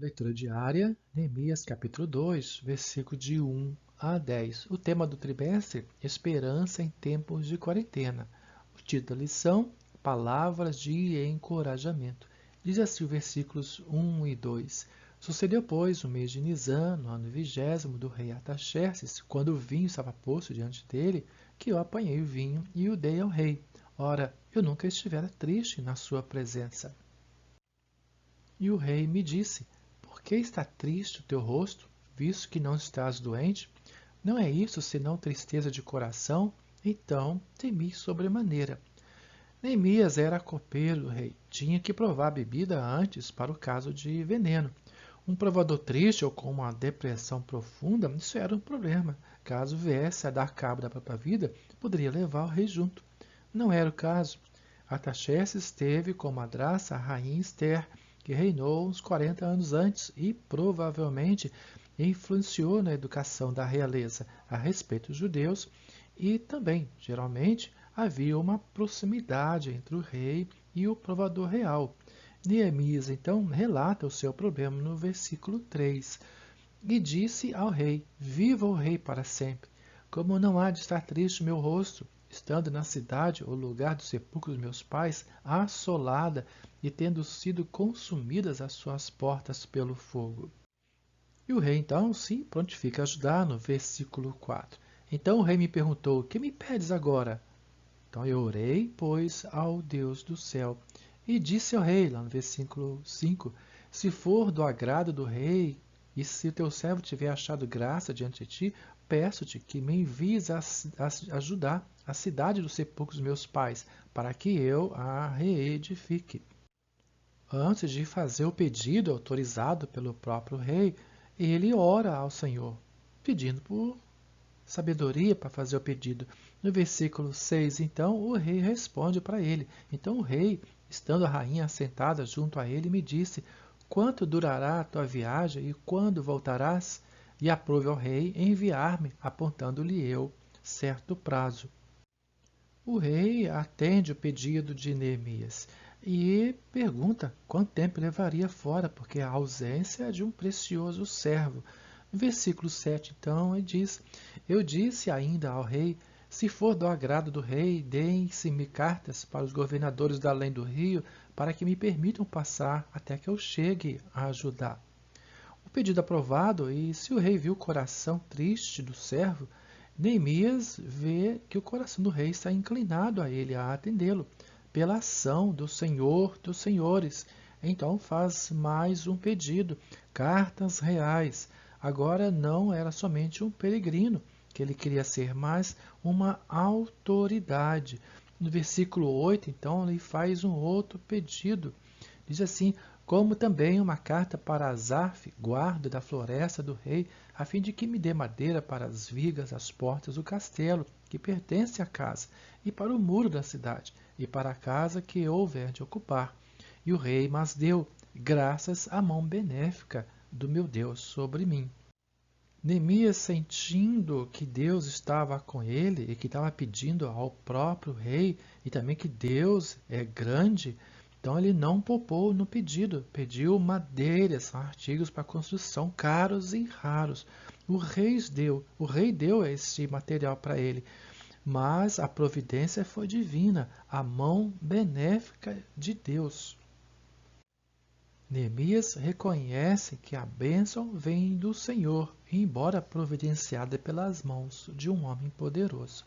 Leitura diária, Neemias capítulo 2, versículo de 1 a 10. O tema do trimestre, Esperança em tempos de quarentena. O título da lição, Palavras de encorajamento. Diz assim os versículos 1 e 2. Sucedeu, pois, no mês de Nisan, no ano 20º do rei Artaxerxes, quando o vinho estava posto diante dele, que eu apanhei o vinho e o dei ao rei. Ora, eu nunca estivera triste na sua presença. E o rei me disse: Por que está triste o teu rosto, visto que não estás doente? Não é isso senão tristeza de coração? Então temi sobremaneira. Neemias era copeiro do rei. Tinha que provar a bebida antes para o caso de veneno. Um provador triste ou com uma depressão profunda, isso era um problema. Caso viesse a dar cabo da própria vida, poderia levar o rei junto. Não era o caso. Artaxerxes teve como madrasta a rainha Esther, que reinou uns 40 anos antes e provavelmente influenciou na educação da realeza a respeito dos judeus e também, geralmente, havia uma proximidade entre o rei e o provador real. Neemias, então, relata o seu problema no versículo 3. E disse ao rei: Viva o rei para sempre! Como não há de estar triste o meu rosto, estando na cidade, o lugar do sepulcro dos meus pais, assolada e tendo sido consumidas as suas portas pelo fogo. E o rei então se prontifica a ajudar no versículo 4. Então o rei me perguntou: Que me pedes agora? Então eu orei, pois, ao Deus do céu. E disse ao rei, lá no versículo 5, se for do agrado do rei, e se o teu servo tiver achado graça diante de ti, peço-te que me envies a ajudar a cidade do sepulcro dos meus pais, para que eu a reedifique. Antes de fazer o pedido autorizado pelo próprio rei, ele ora ao Senhor, pedindo por sabedoria para fazer o pedido. No versículo 6, então, o rei responde para ele. Então o rei, estando a rainha assentada junto a ele, me disse: Quanto durará a tua viagem e quando voltarás? E aprove ao rei enviar-me, apontando-lhe eu certo prazo. O rei atende o pedido de Neemias e pergunta quanto tempo levaria fora, porque a ausência é de um precioso servo. No versículo 7, então, ele diz: Eu disse ainda ao rei: Se for do agrado do rei, deem-se-me cartas para os governadores da além do rio, para que me permitam passar até que eu chegue a ajudar. O pedido aprovado, e se o rei viu o coração triste do servo, Neemias vê que o coração do rei está inclinado a ele, a atendê-lo, pela ação do Senhor dos Senhores. Então faz mais um pedido, cartas reais. Agora não era somente um peregrino que ele queria ser, mas uma autoridade. No versículo 8, então, ele faz um outro pedido. Diz assim: como também uma carta para Asaf, guarda da floresta do rei, a fim de que me dê madeira para as vigas, as portas do castelo, que pertence à casa, e para o muro da cidade, e para a casa que houver de ocupar. E o rei mas deu, graças à mão benéfica do meu Deus sobre mim. Neemias, sentindo que Deus estava com ele e que estava pedindo ao próprio rei, e também que Deus é grande, então ele não poupou no pedido, pediu madeiras, são artigos para construção caros e raros. O rei deu esse material para ele, mas a providência foi divina, a mão benéfica de Deus. Neemias reconhece que a bênção vem do Senhor, embora providenciada pelas mãos de um homem poderoso.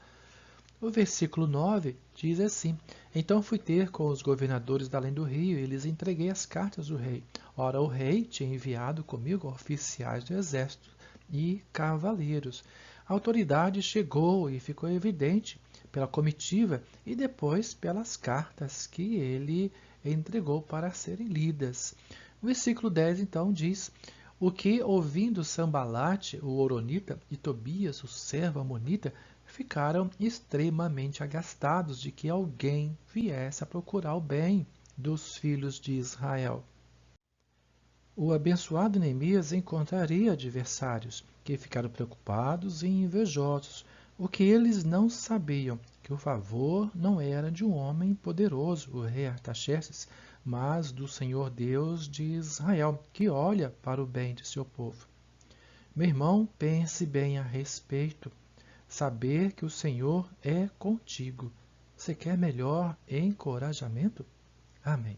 O versículo 9 diz assim: Então fui ter com os governadores da além do rio e lhes entreguei as cartas do rei. Ora, o rei tinha enviado comigo oficiais do exército e cavaleiros. A autoridade chegou e ficou evidente pela comitiva e depois pelas cartas que ele entregou para serem lidas. O versículo 10 então diz: O que, ouvindo Sambalate, o Oronita, e Tobias, o servo amonita, ficaram extremamente agastados de que alguém viesse a procurar o bem dos filhos de Israel. O abençoado Neemias encontraria adversários que ficaram preocupados e invejosos, o que eles não sabiam, que o favor não era de um homem poderoso, o rei Artaxerxes, mas do Senhor Deus de Israel, que olha para o bem de seu povo. Meu irmão, pense bem a respeito. Saber que o Senhor é contigo. Você quer melhor encorajamento? Amém.